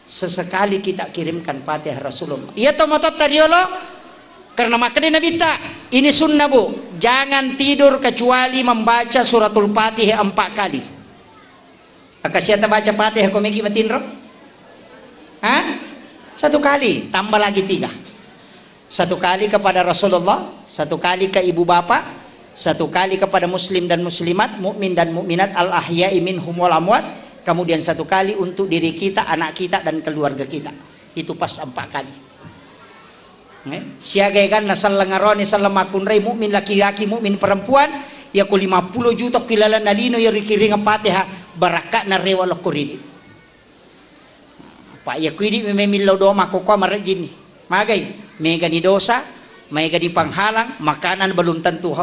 sesekali kita kirimkan Fatihah Rasulullah. Iya tomatot tadiolo karena makanya Nabi tak. Ini sunnah bu, jangan tidur kecuali membaca suratul Fatihah 4 kali. Akasiata baca Fatihah komiki matinro? Hah? 1 kali, tambah lagi 3. 1 kali kepada Rasulullah, 1 kali ke ibu bapak, 1 kali kepada muslim dan muslimat, mukmin dan mukminat, al-ahya'i minhum wal amwat, kemudian 1 kali untuk diri kita, anak kita dan keluarga kita. Itu pas 4 kali. Siagaikan nasal lengaroni salam makunrai mukmin laki-laki mukmin perempuan ya ku 50 juta kilala nalino ya rikiringa Fatihah barakat na rewa lokuridi. Pak ya kuidi mememilau doa makoko marajini. Magai mega di dosa, mega di panghalang, makanan belum tentu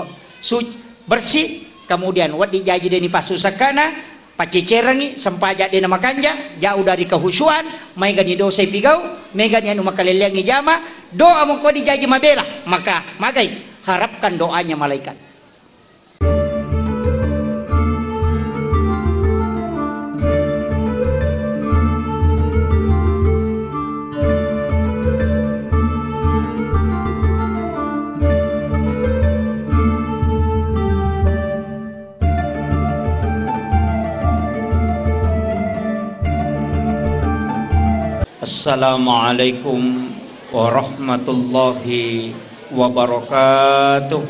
bersih, kemudian wat dijaji deni pasusakana, pacicerangi sempajak dena makanja, jauh dari kehusuan, mega di dosa pigau, mega ni anu makaleliangi jama, doa mo ko dijaji mabela, maka magai harapkan doanya malaikat. Assalamualaikum warahmatullahi wabarakatuh.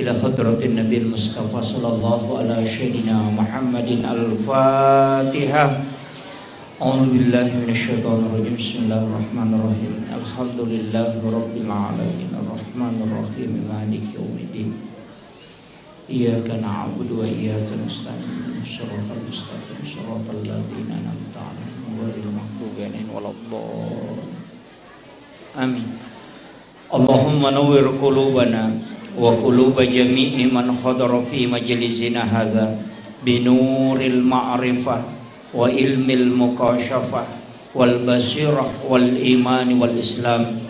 Ila hadratin Nabi Mustafa sallallahu ala sayyidina Muhammadin al-Fatihah. A'udzu billahi minasyaitonir rajim. Bismillahirrahmanirrahim. Alhamdulillahi rabbil alamin arrahmanir rahim maliki yaumiddin. Iyyaka na'budu wa iyyaka nasta'in shiratal mustaqim shiratal ladzina an'amta 'alaihim ghairil maghdubi 'alaihim waladdallin. Amin. Allahumma nawwir qulubana wa quluba jami'i man hadara fi majlisina hadza binuril ma'rifah wa ilmil mukashafah wal basirah wal imani wal islam.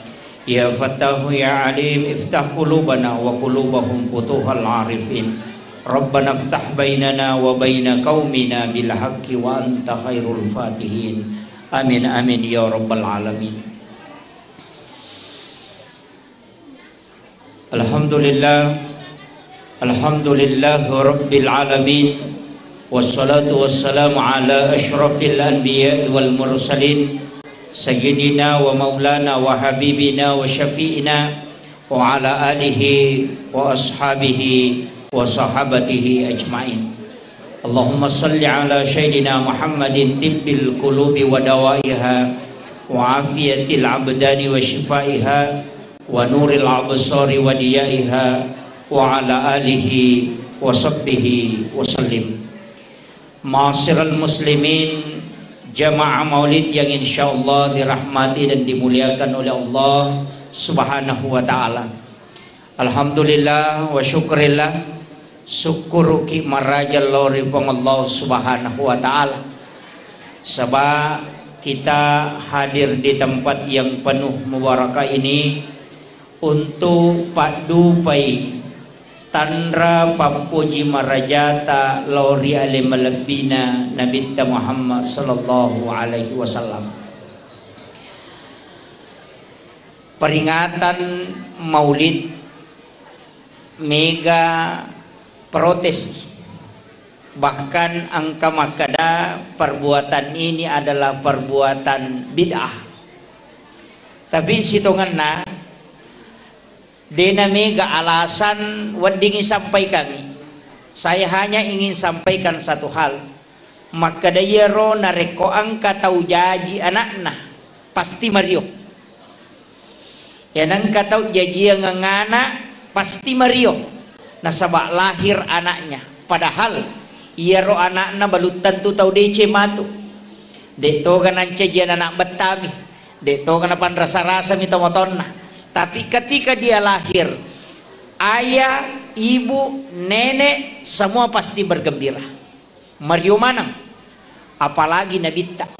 Ya Fattahu ya Alim iftah qulubana wa qulubahum futuhal arifin. Rabbana iftah bainana wa baina qaumina bil haqqi wa anta khairul fatihin. Amin amin ya rabbal alamin. Alhamdulillah rabbil alamin. Wassalatu wassalamu ala asyrafil anbiya'i wal mursalin Sayyidina wa maulana wa habibina wa syafi'ina wa ala alihi wa ashabihi wa sahabatihi ajma'in. Allahumma salli ala sayyidina Muhammadin tibbil qulubi wa dawaiha wa afiyatil abdani wa shifaiha wa nuril absari wa diyaiha wa ala alihi wa sahbihi wa sallim. Ma'asyiral muslimin, jamaah maulid yang insyaallah dirahmati dan dimuliakan oleh Allah subhanahu wa ta'ala. Alhamdulillah wa syukurillah, syukur ki marajal lori pang Allah subhanahu wa ta'ala. Sebab kita hadir di tempat yang penuh mubarakah ini untuk padu pai Tandra Papuji Marajata Lori Ali Malabina Nabi Muhammad sallallahu alaihi wasallam. Peringatan Maulid mega protes, bahkan angka makada perbuatan ini adalah perbuatan bid'ah. Tapi sitonganna dena mega alasan wadingi sampaikan. Saya hanya ingin sampaikan satu hal. Maka dayero nareko angka tau jaji anakna pasti Mario. Ya nang katau jaji yang ngana pasti Mario. Nasabak lahir anaknya. Padahal iero anakna balut tentu tau DC matu. Dekto kan ancajian anak betami. Dekto kan apan rasa-rasa mita motonna. Tapi ketika dia lahir, ayah, ibu, nenek semua pasti bergembira. Mario manang, apalagi Nabi tak,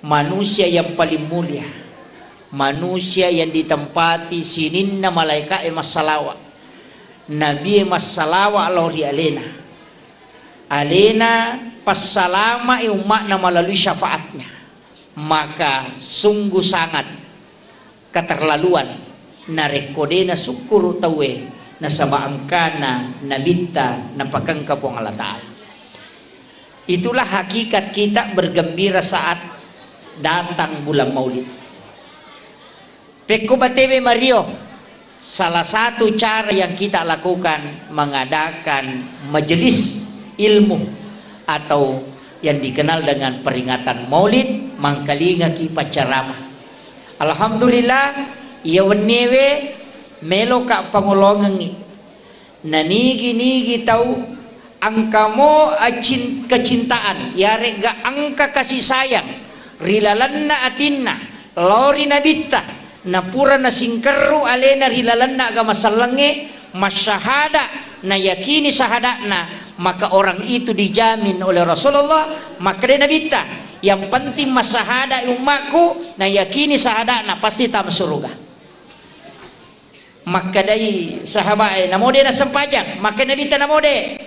manusia yang paling mulia, manusia yang ditempati sininna malaikat emas salawa, Nabi emas salawa lori alena. alena passalama umatna melalui syafaatnya, maka sungguh sangat keterlaluan narekodena syukur tawe na sabaangkana nabita na pagkangkapong Allah Ta'ala. Itulah hakikat kita bergembira saat datang bulan Maulid. Peko batewe Mario, salah satu cara yang kita lakukan mengadakan majelis ilmu atau yang dikenal dengan peringatan Maulid mangkalinga ki pacaramah. Alhamdulillah ia wenewe melo ka pangulongan nanigi-nigi tau angka mo kecintaan yare ga angka kasih sayang rilalanna atinna lori nabita napura na singkeru alena rilalanna aga masalange masyahada na yakini sahadana, maka orang itu dijamin oleh Rasulullah. Maka dia nabita yang penting masahada umatku na yakini sahadana pasti tam surga. Maka dari sahabat namode na sempajang, maka nabita namode.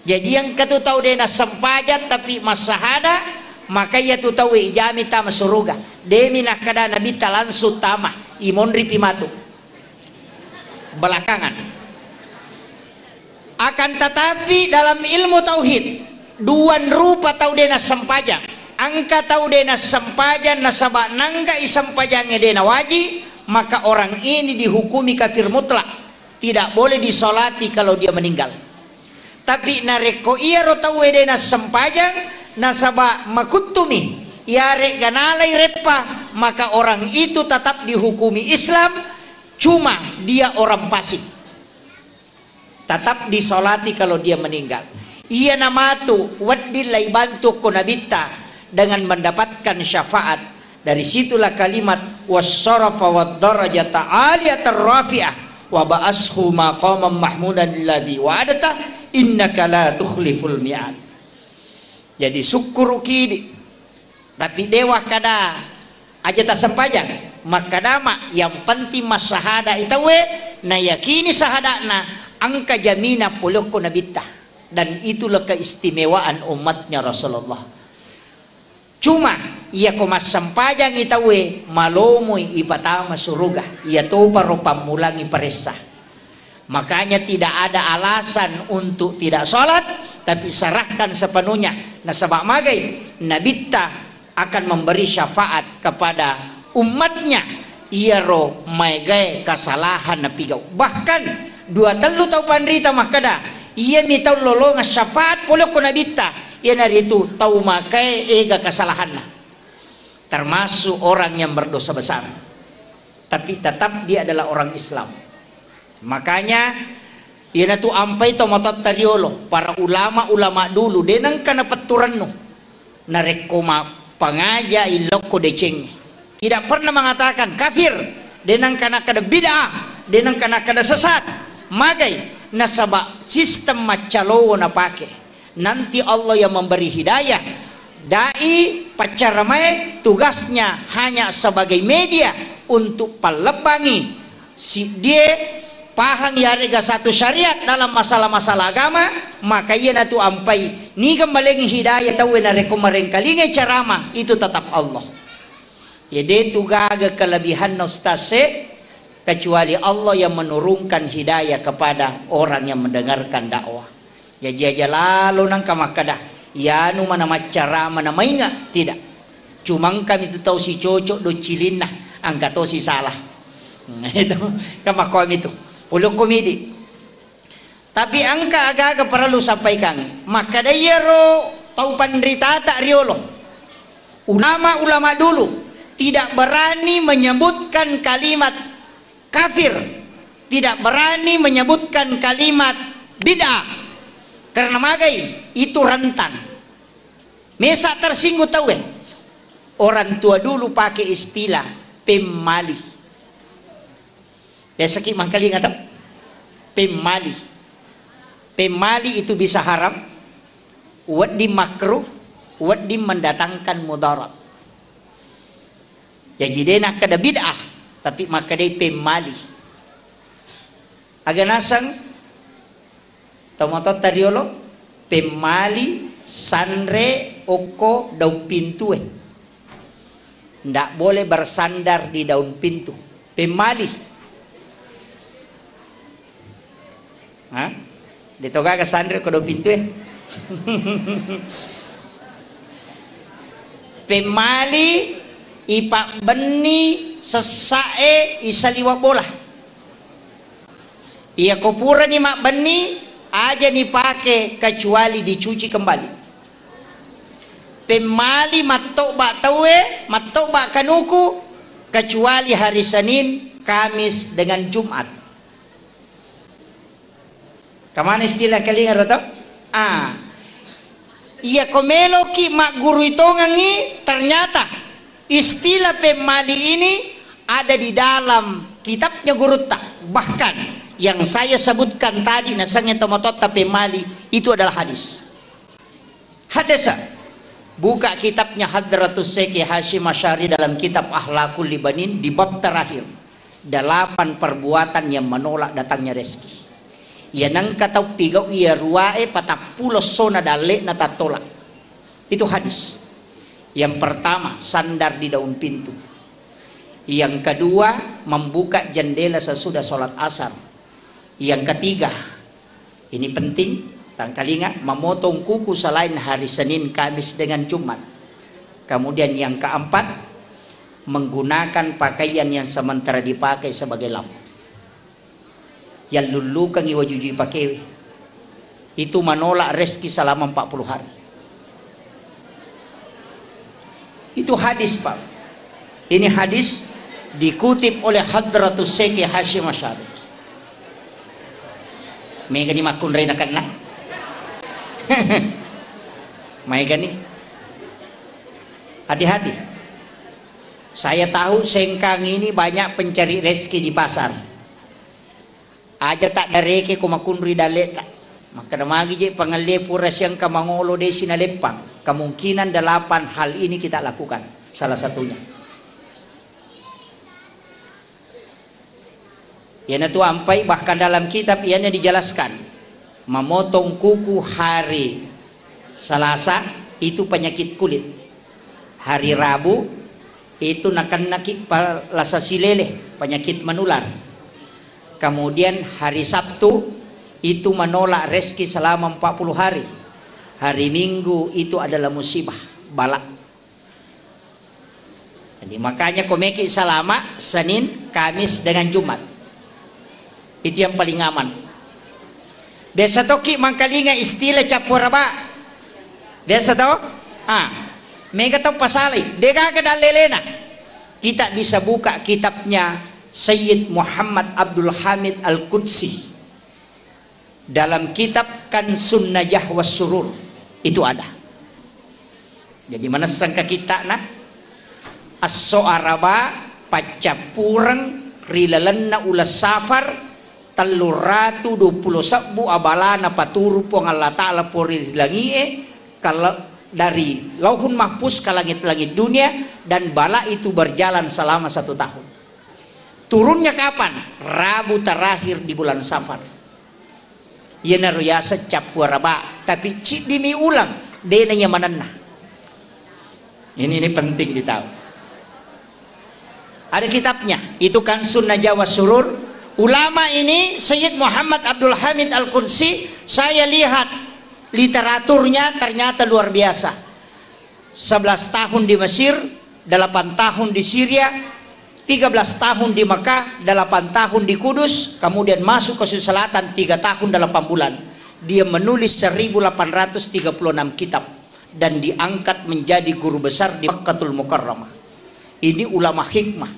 Jadi yang katu tahu dia na sempajat tapi masahada, maka ia tu tahu ijami tam surga. Demi nak kada nabita langsung tama imon ripimatu belakangan. Akan tetapi dalam ilmu tauhid duan rupa tau dena sempajang, angka tau dena sempajang nasabak nangga isempajangnya dena wajib, maka orang ini dihukumi kafir mutlak, tidak boleh disolati kalau dia meninggal. Tapi nareko iya ro tau dena sempajang nasabak makutumi yare ganalai repa, maka orang itu tetap dihukumi Islam, cuma dia orang fasik, tetap disolati kalau dia meninggal. Ia namatu wadilai bantu konabita dengan mendapatkan syafaat. Dari situlah kalimat wassarafa waddarajata aliyatar rafi'ah wa ba'ashu maqaman mahmudan alladhi wa'adata innaka la tukhliful mi'ad. Jadi syukur kidi tapi dewa kada aja tak sempajang, maka nama yang penting masahada itawe na yakini sahadana angka jamina puloko nabita, dan itulah keistimewaan umatnya Rasulullah. Cuma ia komas sempajang itawe malomoi ipatama suruga, ia topa rupa mulangi peresah. Makanya tidak ada alasan untuk tidak sholat, tapi serahkan sepenuhnya. Nasabak magai nabita akan memberi syafaat kepada umatnya. Ia ro magai kesalahan napigau. Bahkan dua telu tau pandrita makada ia mitau lolonga syafaat polo ko nabita ia nari itu tau makai ega kesalahan, termasuk orang yang berdosa besar tapi tetap dia adalah orang Islam. Makanya ia natu ampai to motot tariolo para ulama dulu denang kana peturan no narekoma pangaja iloko deceng tidak pernah mengatakan kafir denang kana kada bid'ah denang kana kada sesat. Magai nasaba sistem macalo na pake nanti Allah yang memberi hidayah. Dai pacaramai tugasnya hanya sebagai media untuk pelebangi si dia pahang yarega satu syariat dalam masalah-masalah agama, maka ia natu ampai ni gembalengi hidayah tahu na rekomareng kalingai carama itu tetap Allah. Ya de tugaga kelebihan nostase kecuali Allah yang menurunkan hidayah kepada orang yang mendengarkan dakwah. Ya jaja lalu nang kamakada ya nu mana macara mana mainga tidak. Cuma kami itu tahu si cocok do cilin nah angka tahu si salah. Itu kamakom itu. Ulu komedi. Tapi angka agak perlu sampaikan. Maka daya ro tahu pandrita tak riolo. Ulama dulu tidak berani menyebutkan kalimat kafir, tidak berani menyebutkan kalimat bid'ah karena magai itu rentan. Mesa tersinggung tahu orang tua dulu pakai istilah pemali. Biasa ki mangkali ngatap pemali. Pemali itu bisa haram, wadi makruh, wadi mendatangkan mudarat. Jadi dia nak kada bid'ah tapi maka dia pemali. Agak nasang tomato tariolo pemali sanre oko daun pintu ndak boleh bersandar di daun pintu. Pemali ditoga ke sandre ke daun pintu pemali ipak beni sesae isaliwa bola iya kopura ni mak beni aja nih pakai kecuali dicuci kembali. Pemali matok bak tawe, matok bak kanuku kecuali hari Senin, Kamis dengan Jumat. Kamana istilah kalian atau? Iya komelo ki mak guru itu ngangi ternyata istilah pemali ini ada di dalam kitabnya guru tak, bahkan yang saya sebutkan tadi nasanya tomatot tapi mali itu adalah hadis. Buka kitabnya Hadratus Syekh Hashim Asy'ari dalam kitab Akhlaqul Libanin di bab terakhir 8 perbuatan yang menolak datangnya rezeki. Ya nang kata pigau ia ruae patapulos sona dalek na tatolak. Itu hadis. Yang pertama sandar di daun pintu. Yang kedua membuka jendela sesudah sholat asar. Yang ketiga, ini penting, tangkalinga, memotong kuku selain hari Senin, Kamis dengan Jumat. Kemudian yang keempat, menggunakan pakaian yang sementara dipakai sebagai lampu. Yang lulukan iwajuji pakai itu menolak rezeki selama 40 hari. Itu hadis, Pak. Ini hadis dikutip oleh Hadratus Syekh Hashim Asy'ari. Mega ni makun rin akan na. Mega ni. Hati-hati. Saya tahu Sengkang ini banyak pencari rezeki di pasar. Aja tak dareke ko makun ri dalet tak. Maka namagi je pangalepu rasyang kamangolo de sinalepang. Kemungkinan 8 hal ini kita lakukan. Salah satunya. Yana tu ampai bahkan dalam kitab ianya dijelaskan memotong kuku hari Selasa itu penyakit kulit, hari Rabu itu nakik lasa silele penyakit menular, kemudian hari Sabtu itu menolak rezeki selama 40 hari, hari Minggu itu adalah musibah balak. Jadi makanya komeki selama Senin, Kamis dengan Jumat. Itu yang paling aman. Desa toki mangkalinga istilah capuraba. Desa to? Mega tau pasali. Dega ke dalelena. Kita bisa buka kitabnya Sayyid Muhammad Abdul Hamid Al-Qudsi. Dalam kitab Kansun Najah was Surur. Itu ada. Jadi mana sangka kita nak? As-so'araba pacapurang rilalanna ulas safar teluratu 20 sabu abalana paturu po Allah Ta'ala pori langie kalau dari lauhun mahfuz ke langit-langit dunia dan bala itu berjalan selama 1 tahun. Turunnya kapan? Rabu terakhir di bulan Safar. Ia naruyasa capuraba tapi cik dimi ulang denanya manana. Ini penting ditahu. Ada kitabnya itu kan Sunnah Jawa Surur. Ulama ini Sayyid Muhammad Abdul Hamid Al-Qudsi, saya lihat literaturnya ternyata luar biasa. 11 tahun di Mesir, 8 tahun di Syria, 13 tahun di Mekah, 8 tahun di Kudus, kemudian masuk ke Sulawesi Selatan 3 tahun 8 bulan. Dia menulis 1836 kitab dan diangkat menjadi guru besar di Makkatul Mukarramah. Ini ulama hikmah.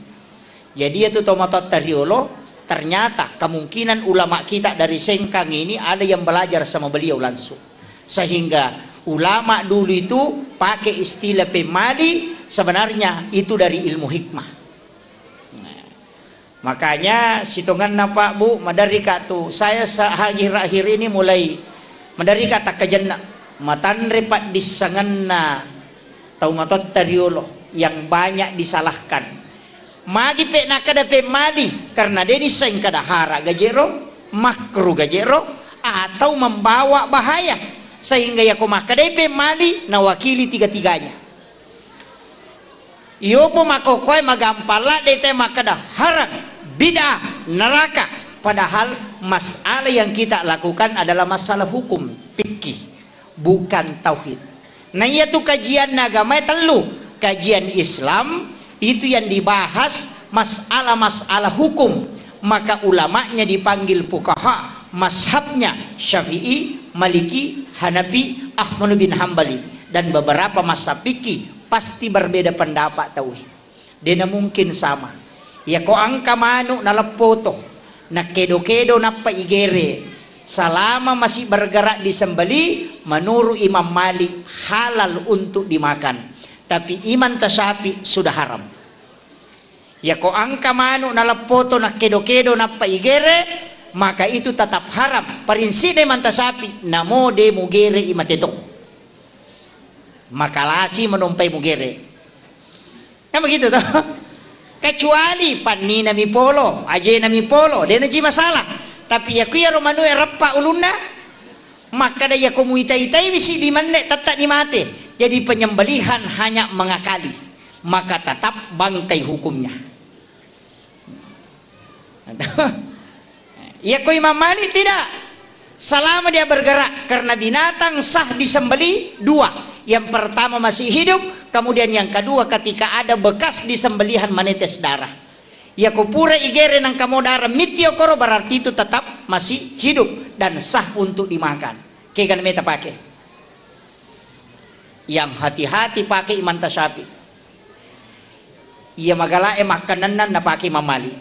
Jadi itu tomatot tariolo. Ternyata kemungkinan ulama kita dari Sengkang ini ada yang belajar sama beliau langsung. Sehingga ulama dulu itu pakai istilah pemali, sebenarnya itu dari ilmu hikmah. Nah, makanya situngan Pak Bu madarika tuh saya akhir-akhir ini mulai madarika tak kejenak matanre pak disanganna taumatot tariolo yang banyak disalahkan. Magi pe nakada pe mali karena dia diseng kada hara gajero makru gajero atau membawa bahaya sehingga ya maka DP mali na wakili tiga-tiganya. Iyo po makokoy magampala dete makada haram, bid'ah, neraka. Padahal masalah yang kita lakukan adalah masalah hukum fikih, bukan tauhid. Nah itu kajian agama telu, kajian Islam itu yang dibahas masalah-masalah hukum, maka ulamanya dipanggil fuqaha, mazhabnya Syafi'i, Maliki, Hanafi, Ahmad bin Hambali, dan beberapa mazhab fikih pasti berbeda pendapat tauhid. Dia mungkin sama. Ya ko angka manu na lepoto, na kedo-kedo na paigere, selama masih bergerak disembeli, menurut Imam Malik halal untuk dimakan. Tapi Imam Tasyafi sudah haram. Ya ko angka manu na lepoto, na kedo-kedo na paigere, maka itu tetap haram. Prinsip Imam Tasyafi, namo de mugere imatetok. Makalasi menumpai mugere. Kan begitu toh? Kecuali panni nami polo, aje nami polo, dia naji masalah. Tapi ya kuya romanu repa uluna, maka dia komuitai-tai bisi di mana tetap di mate. Jadi penyembelihan hanya mengakali, maka tetap bangkai hukumnya. Ya ko Imam Malik tidak. Selama dia bergerak, karena binatang sah disembeli dua. Yang pertama masih hidup, kemudian yang kedua ketika ada bekas disembelihan menetes darah. Ya kupura igere nang kamu darah mitio koro, berarti itu tetap masih hidup dan sah untuk dimakan. Kayak meta pakai. Yang hati-hati pakai Imam Tasyafi. Ia magala makanan na pakai Imam Malik.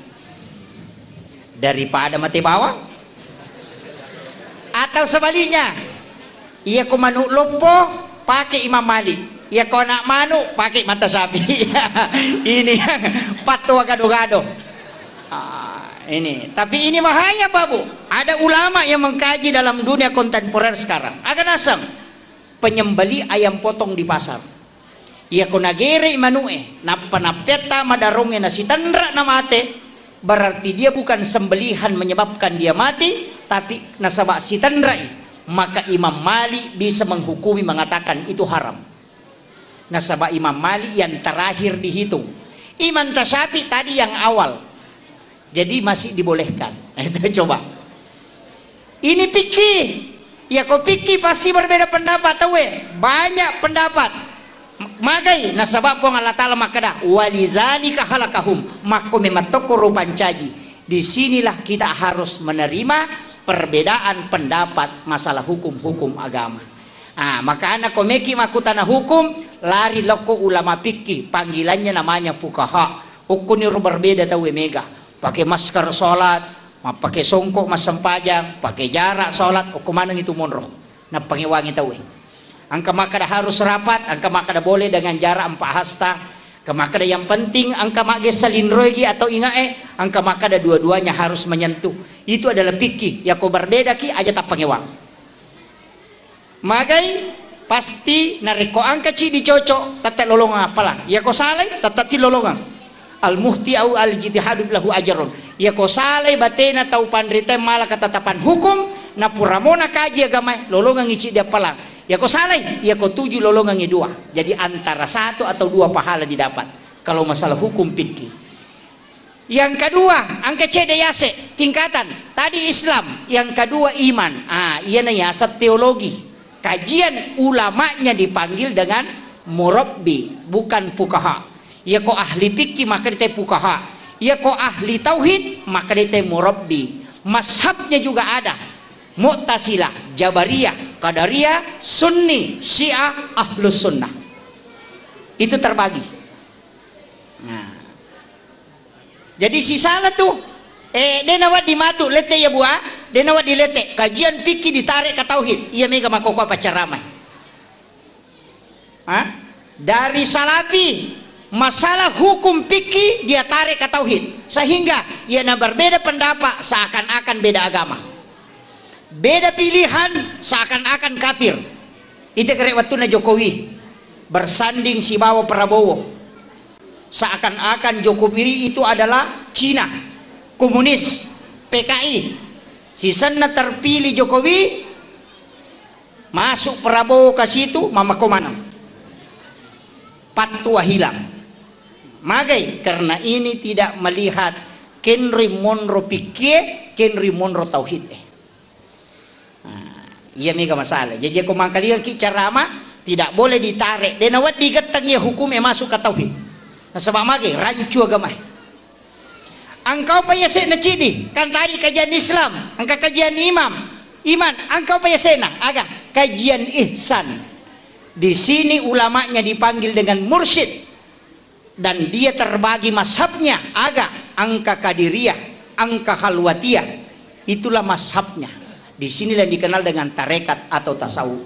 Daripada mati bawang. Atau sebaliknya, ia ko manuk lopo pakai Imam Malik, ia ko nak manuk pakai Imam Tasyafi. Ini yang fatwa gado-gado. Ini, tapi ini bahaya Pak Bu. Ada ulama yang mengkaji dalam dunia kontemporer sekarang. Akan asam penyembeli ayam potong di pasar. Ia ko nagere manue, napanapeta madarunge nasi tandra na mate. Berarti dia bukan sembelihan menyebabkan dia mati, tapi nasabak si tandrai. Maka Imam Malik bisa menghukumi mengatakan itu haram. Nasabak Imam Malik yang terakhir dihitung. Imam Tasyafi tadi yang awal. Jadi masih dibolehkan. Itu coba. Ini fikih. Ya kok fikih pasti berbeda pendapat tahu. Banyak pendapat. Magai nasabak po Allah Ta'ala makada walizalika halakahum mako mematoko rupancaji. Disinilah kita harus menerima perbedaan pendapat masalah hukum-hukum agama. Maka anak komeki makutana hukum lari loko ulama fikih, panggilannya namanya fuqaha. Hukumnya berbeda tahu mega. Pakai masker sholat, pakai songkok mas sempajang, pakai jarak sholat, hukuman itu monroh. Nah pangiwangi tahu. Angka makada harus rapat, angka makada boleh dengan jarak 4 hasta. Angka makada yang penting, angka makge salinroigi atau ingae, angka makada dua-duanya harus menyentuh. Itu adalah fikih. Ya kau berbeda ki aja tak pangewang. Magai pasti nariko angka ci dicocok, tetap lolongan apalah. Ya kau saleh, tetap ti lolongan. Al muhti au al jitihadu lahu ajarun. Ya kau saleh batena tau pandrite malah ketetapan hukum, na puramona kaji agama lolongan ngici dia palang. Ya kau salah, ya kau 7 lolongan 2. Jadi antara 1 atau 2 pahala didapat. Kalau masalah hukum fikih. Yang kedua, angka cedeyase tingkatan. Tadi Islam, yang kedua iman. Iya yasat teologi. Kajian ulamanya dipanggil dengan murabbi, bukan fuqaha. Ya kau ahli fikih maka dia fuqaha. Ya kau ahli tauhid maka dia murabbi. Mazhabnya juga ada. Mu'tazilah, Jabariyah, Qadariyah, Sunni, Syiah, Ahlus Sunnah. Itu terbagi. Nah. Jadi si salah tuh dia nawat di matu lete ya buah, dia nawat di lete. Kajian fikih ditarik ke tauhid. Iya mega makoko pacar ramai. Dari salafi masalah hukum fikih dia tarik ke tauhid. Sehingga ia berbeda pendapat seakan-akan beda agama. Beda pilihan seakan-akan kafir. Itu kira waktu na Jokowi bersanding si bawa Prabowo, seakan-akan Jokowi itu adalah Cina, komunis, PKI. Si sana terpilih Jokowi Masuk Prabowo ke situ, mama komanam. Patua hilang. Magai karena ini tidak melihat Henry Monroe pikir, Henry Monroe tauhid. Iya mega masalah. Jadi aku mangkalian ki carama tidak boleh ditarik. Dan awat digetangnya hukumnya masuk ke tauhid. Nah, sebab magai rancu agama. Engkau payah na cidi kan tadi kajian Islam, engkau kajian iman, engkau payah na agak kajian ihsan. Di sini ulamanya dipanggil dengan mursyid dan dia terbagi mazhabnya agak angka kadiriyah, angka khalwatiyah, itulah mazhabnya. Di sinilah dikenal dengan tarekat atau tasawuf.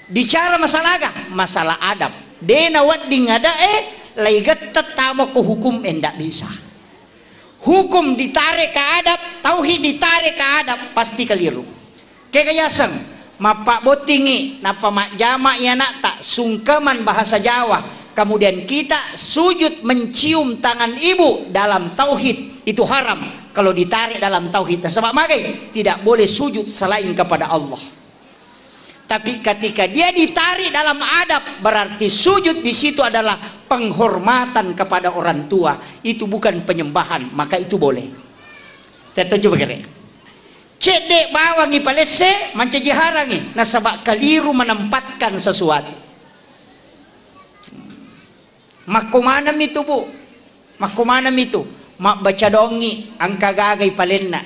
Bicara masalah agak, masalah adab. Dena wat dingada laigat tetamo ke hukum endak bisa. Hukum ditarik ke adab, tauhid ditarik ke adab, pasti keliru. Kekayasan, mapak botingi, napa mak jama ya nak tak sungkeman bahasa Jawa. Kemudian kita sujud mencium tangan ibu dalam tauhid itu haram kalau ditarik dalam tauhid. Sebab magai tidak boleh sujud selain kepada Allah. Tapi ketika dia ditarik dalam adab, berarti sujud di situ adalah penghormatan kepada orang tua. Itu bukan penyembahan, maka itu boleh. Kita coba kira. Cedek bawangi palese, mancaji harangi. Nah sebab keliru menempatkan sesuatu. Makumanam itu bu, makumanam itu. Mak baca dongi, angka gagai palenna.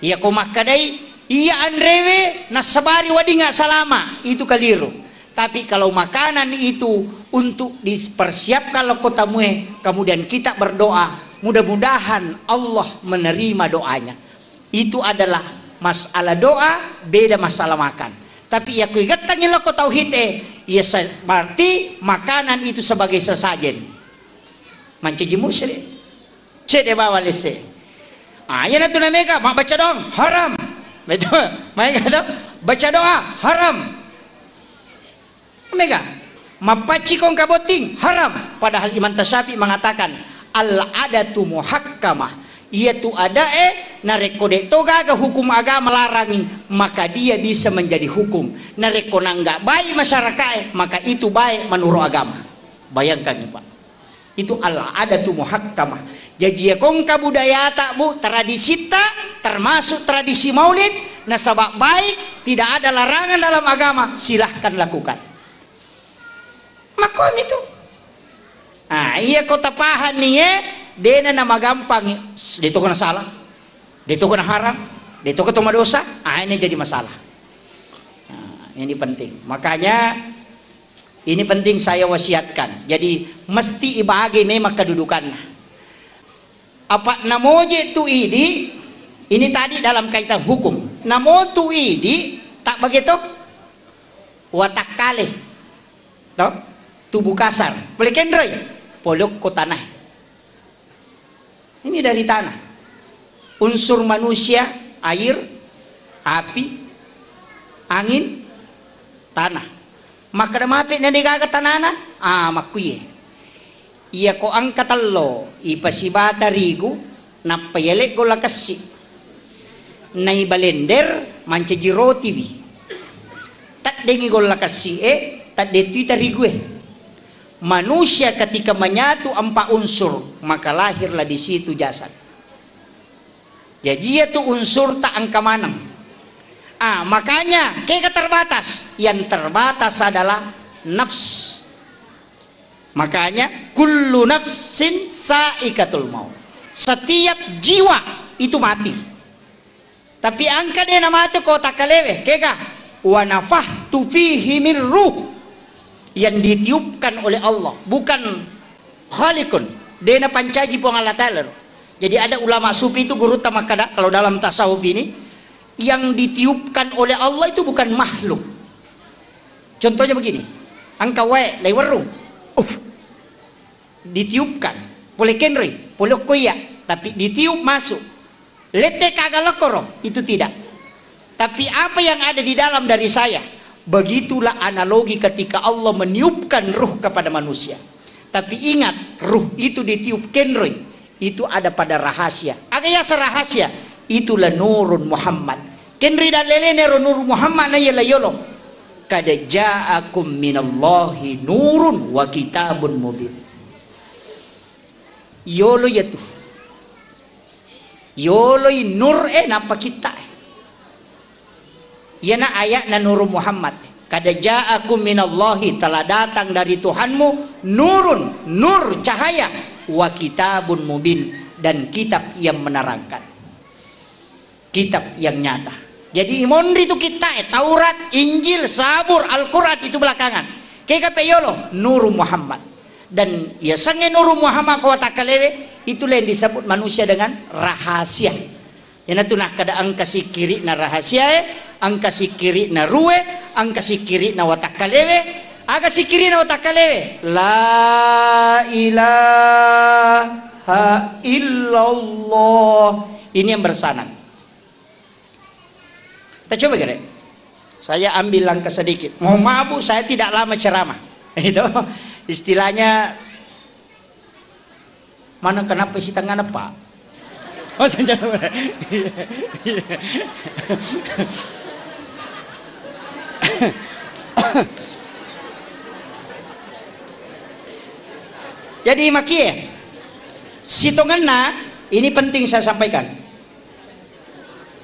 Ya kumakadai. Iya andrewe nasabari wadi nggak salama itu keliru. Tapi kalau makanan itu untuk dipersiapkan lo kota mue, kemudian kita berdoa, mudah-mudahan Allah menerima doanya. Itu adalah masalah doa, beda masalah makan. Tapi ya kuigatanya lo kota tauhid ya berarti makanan itu sebagai sesajen. Mancaji musyrik. Cede bawa lese. Ya natu nameka mak baca dong haram. Betul, mereka kata baca doa haram. Mereka mapaci kong kaboting haram. Padahal Imam Tasyafi mengatakan al-adatu muhakkamah. Yaitu ada narekode toga ke hukum agama larangi, maka dia bisa menjadi hukum. Narekona enggak baik masyarakat, maka itu baik menurut agama. Bayangkan Pak. Itu al-adatu muhakkamah. Jadi ya kongka budaya tak bu, tradisi tak termasuk tradisi maulid. Nah sebab baik, tidak ada larangan dalam agama, silahkan lakukan. Makom itu. Iya kota pahan nih dena nama gampang. Dia itu kena salah, dia itu kena haram, dia itu ketemu dosa. Ini jadi masalah. Ini penting. Makanya ini penting saya wasiatkan. Jadi mesti ibagi memang kedudukannya. Apa namoje tu idi ini tadi dalam kaitan hukum. Namo tu idi tak begitu? Watak kali. Toh? Tubuh kasar. Pelekendroy. Polok ko tanah. Ini dari tanah. Unsur manusia, air, api, angin, tanah. Maka damapit na digagat tanana, makuye. Iya ko ang katalo, ipasibata rigu, napayalik ko lakasi. Naibalender, mancaji roti bi. Tak dengi ko lakasi tak detuita rigu Manusia ketika menyatu empat unsur, maka lahirlah di situ jasad. Jadi itu unsur tak angka manang. Makanya kayak terbatas. Yang terbatas adalah nafs. Makanya kullu nafsin saikatul maut. Setiap jiwa itu mati. Tapi angka dia nama itu kau tak kalewe. Kega wa nafahtu fihi min ruh. Yang ditiupkan oleh Allah, bukan khalikun. Dia na pancaji pong Allah Ta'ala. Jadi ada ulama sufi itu guru tamakada kalau dalam tasawuf ini yang ditiupkan oleh Allah itu bukan makhluk. Contohnya begini. Angka wae lai warung. Ditiupkan boleh kenri boleh koya tapi ditiup masuk lete kagalokoro itu tidak. Tapi apa yang ada di dalam dari saya, begitulah analogi ketika Allah meniupkan ruh kepada manusia. Tapi ingat, ruh itu ditiup kenri itu ada pada rahasia. Agaknya rahasia itulah nurun Muhammad. Kenri dan lelene nur Muhammad na yela yolo. Qad ja'akum minallahi nurun wa kitabun mubin. Yolo ya tuh. Yolo nur napa kita. Yana ayat na nur Muhammad. Qad ja'akum minallahi, telah datang dari Tuhanmu nurun, nur cahaya, wa kitabun mubin, dan kitab yang menerangkan. Kitab yang nyata. Jadi imondri itu kita, Taurat, Injil, Zabur, Al-Quran itu belakangan. Kayak yolo nur Muhammad. Dan ya sange nur Muhammad kau takalewe, itulah yang disebut manusia dengan rahasia. Yang itu nak kada angka si kiri na rahasia, angka si kiri na ruwe, angka si kiri na watakalewe, aga si kiri na watakalewe. La ilaha illallah. Ini yang bersanad. Kita coba kira. Saya ambil langkah sedikit. Mohon maaf Bu, saya tidak lama ceramah. Itu istilahnya mana kenapa isi tangan apa? Oh, saya jadi makie sitonganna ini penting saya sampaikan.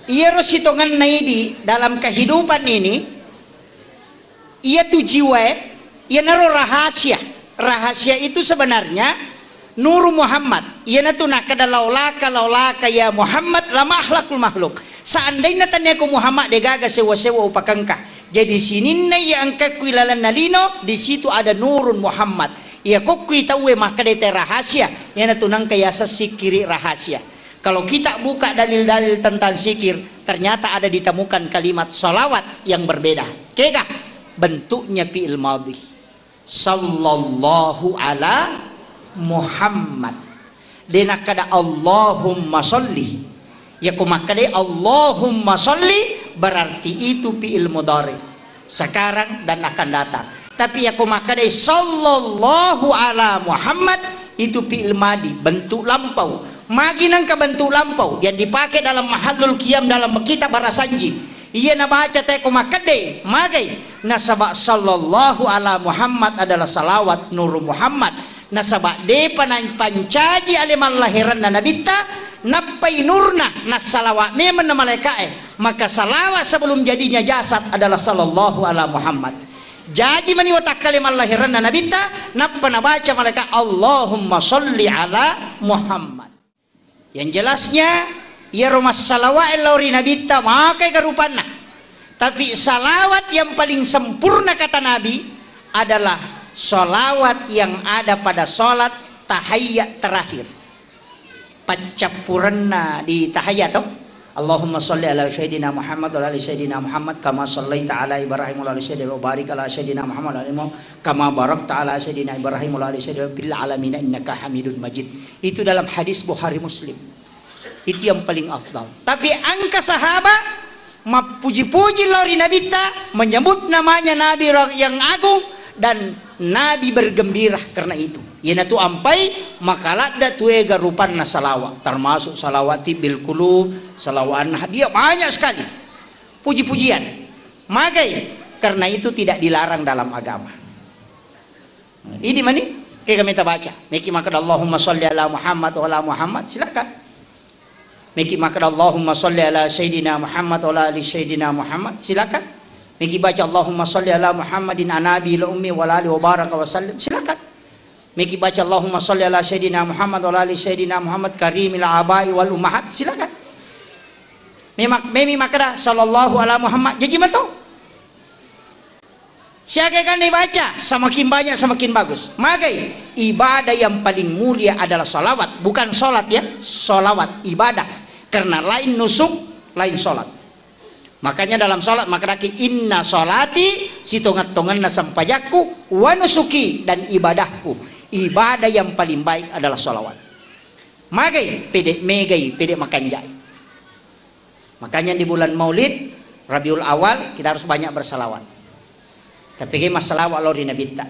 Ia rositongan naidi dalam kehidupan ini, ia tu jiwa, ia naruh rahasia. Rahasia itu sebenarnya nur Muhammad. Ia natu nak kada laulaka ya Muhammad lama akhlakul makhluk. Seandainya tanya ku Muhammad degaga sewa-sewa upakangka. Jadi sini na yang kekuilalan nalino, di situ ada nurun Muhammad. Ia kok tahu maka dete rahasia. Ia natu nang kaya sikiri rahasia. Kalau kita buka dalil-dalil tentang zikir, ternyata ada ditemukan kalimat salawat yang berbeda. Kega bentuknya fi'il madhi. Sallallahu ala Muhammad. Dena kada Allahumma sholli. Ya kumakade Allahumma sholli berarti itu fi'il mudhari. Sekarang dan akan datang. Tapi ya kumakade sallallahu ala Muhammad itu fi'il madhi, bentuk lampau. Maginang ka bentuk lampau yang dipakai dalam mahallul qiyam dalam kitab Barasanji. Ia na baca teko makade magai nasaba sallallahu ala Muhammad adalah salawat nur Muhammad. Nasaba de pancaji aliman lahiran na nabita napai nurna nasalawat memang malaikae. Maka salawat sebelum jadinya jasad adalah sallallahu ala Muhammad. Jadi maniwatak kalimat lahiran na nabita napa nabaca malaikat Allahumma sholli ala Muhammad. Yang jelasnya ya rumah salawat lauri nabita makai karupana. Tapi salawat yang paling sempurna kata Nabi adalah salawat yang ada pada salat tahayyat terakhir. Pacapurna di tahayyat toh. Allahumma sholli ala sayyidina Muhammad wa ala sayyidina Muhammad kama shallaita ala Ibrahim wa ala sayyidina wa barik ala sayyidina Muhammad wa ala kama barakta ala sayyidina Ibrahim wa ala sayyidina bil alamin innaka Hamidun Majid. Itu dalam hadis Bukhari Muslim. Itu yang paling afdal. Tapi angka sahabat puji-puji lori nabita menyebut namanya Nabi yang agung dan Nabi bergembira karena itu. Yana tu ampai makalat da tuega rupanna salawat, termasuk salawati bil qulub, salawat hadiah banyak sekali. Puji-pujian. Magai karena itu tidak dilarang dalam agama. Ini mani kayak kami baca. Miki maka Allahumma sholli ala Muhammad wa ala Muhammad, silakan. Miki maka Allahumma sholli ala sayyidina Muhammad wa ala ali sayyidina Muhammad, silakan. Miki baca Allahumma sholli ala Muhammadin anabi la ummi wa ala ali wa baraka wa sallim, silakan. Miki baca Allahumma sholli ala sayyidina Muhammad wa ala ali sayyidina Muhammad karimil abai wal ummahat, silakan. Memi makada sallallahu ala Muhammad jadi betul. Siapa kan dibaca semakin banyak semakin bagus. Maka ibadah yang paling mulia adalah salawat, bukan solat ya, salawat ibadah. Karena lain nusuk, lain solat. Makanya dalam solat maka daki inna solati sitongat-tongan nasampajaku wa nusuki dan ibadahku. Ibadah yang paling baik adalah salawat. Magai pede megai pede makanjai. Makanya di bulan Maulid Rabiul Awal kita harus banyak bersalawat. Tapi kayak masalah walau di nabita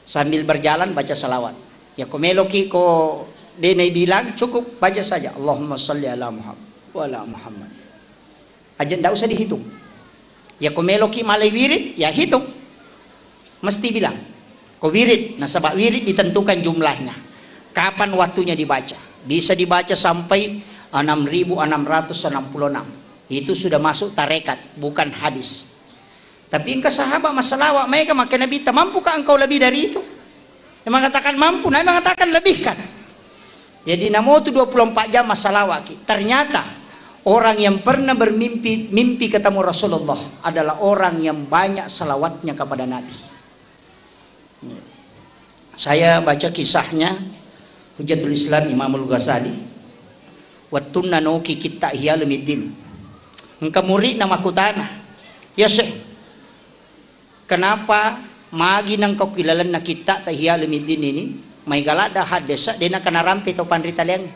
sambil berjalan baca salawat. Ya komeloki ko dene bilang cukup baca saja Allahumma sholli ala Muhammad wa ala Muhammad. Aja tidak usah dihitung. Ya ko meloki malay wirid, ya hitung. Mesti bilang, ko wirid, nah sebab wirid ditentukan jumlahnya. Kapan waktunya dibaca? Bisa dibaca sampai 6.666. Itu sudah masuk tarekat, bukan hadis. Tapi engkau sahabat masalah mereka maka Nabi tak mampukah engkau lebih dari itu? Yang mengatakan mampu, Nabi mengatakan lebihkan. Jadi namo itu 24 jam masalah waki. Ternyata orang yang pernah mimpi ketemu Rasulullah adalah orang yang banyak salawatnya kepada Nabi. Saya baca kisahnya Hujjatul Islam Imamul Ghazali. Wattunna noki kita hiyalumidin. Engkau murid nama kutana. Ya Syekh, kenapa magi nang kau kilalan na kita hiyalumidin ini? May galada hadesa dina kana rampi to panrita liang.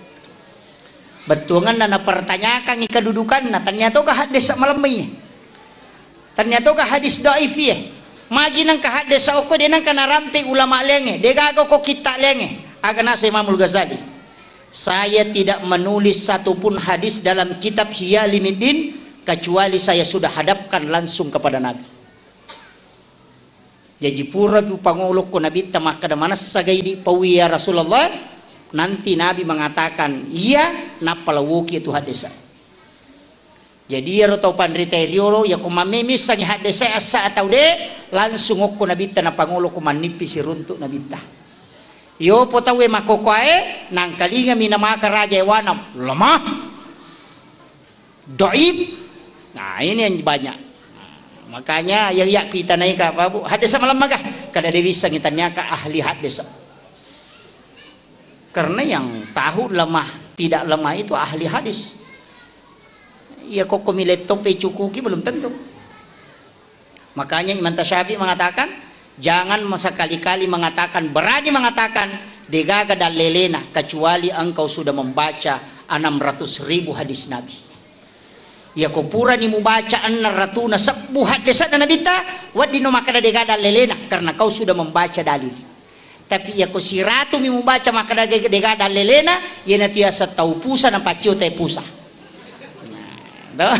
Betungan na pertanyakan kedudukan na ternyata ka hadesa malamay. Ternyata ka hadis dhaif ya. Magi nang ka hadesa ko dina kana rampi ulama liang. Degago ko kita liang. Agana sa Imamul Ghazali, saya tidak menulis satupun hadis dalam kitab Hiyalimiddin kecuali saya sudah hadapkan langsung kepada Nabi. Jadi pura pangulok ko Nabi tamak kada manas sagay di pawiya Rasulullah, nanti Nabi mengatakan iya napalawuki itu hadis. Jadi ya roto panriterio ya kumamemis sang hadis asa atau de langsung ko Nabi ta na pangulok ko manipis runtuk Nabi ta. Yo potawe makokoe nang kalinga minamaka raja wanam lemah doib. Nah ini yang banyak. Nah, makanya yang ya kita naik apa bu hadis malam magah kada bisa ngitanya ke ahli hadis. Karena yang tahu lemah tidak lemah itu ahli hadis. Ya kok komilet tope cukuki belum tentu. Makanya Imam Tasyafi mengatakan jangan sekali-kali mengatakan, berani mengatakan degaga dan lelena kecuali engkau sudah membaca 600.000 hadis Nabi. Ya kau pura ni membaca 600 sebuah hadis Nabi ta wadino maka degaga dan lelena karena kau sudah membaca dalil. Tapi ya kau siratu mi membaca maka degaga dan lelena ya nanti asa tahu pusa nampak teh pusa. Nah,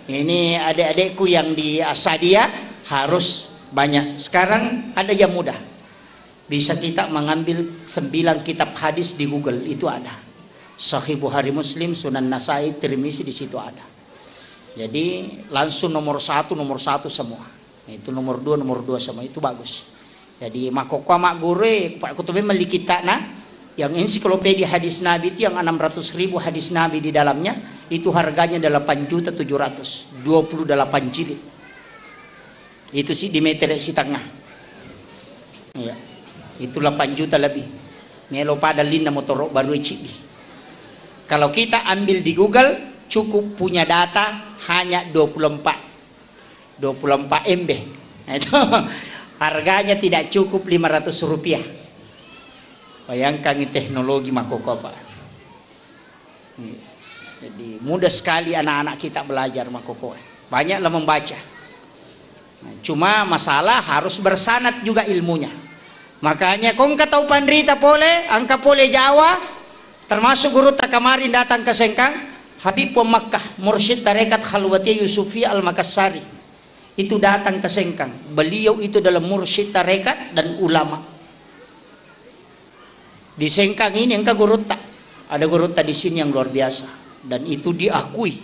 ini adik-adikku yang di Asadia harus banyak. Sekarang ada yang mudah. Bisa kita mengambil 9 kitab hadis di Google, itu ada. Sahih Bukhari Muslim, Sunan Nasai, Tirmizi di situ ada. Jadi langsung nomor satu semua. Itu nomor 2 semua itu bagus. Jadi makokwa mak gure Pak Kutubi melikita na yang ensiklopedia hadis Nabi itu yang 600.000 hadis Nabi di dalamnya itu harganya 8.700.000, 28 jilid. Itu sih di meter si tengah ya, itu 8 juta lebih melo pada lina motor baru cibi. Kalau kita ambil di Google cukup punya data hanya 24 MB. Nah, itu harganya tidak cukup 500 rupiah. Bayangkan teknologi makokopa. Jadi mudah sekali anak-anak kita belajar makokopa. Banyaklah membaca. Nah, cuma masalah harus bersanad juga ilmunya. Makanya kong katau pandrita pole, angka pole Jawa, termasuk guru tak kemarin datang ke Sengkang, Habib Makkah, mursyid tarekat Khalwati Yusufi Al-Makassari. Itu datang ke Sengkang. Beliau itu adalah mursyid tarekat dan ulama. Di Sengkang ini angka guru tak. Ada guru tak di sini yang luar biasa dan itu diakui.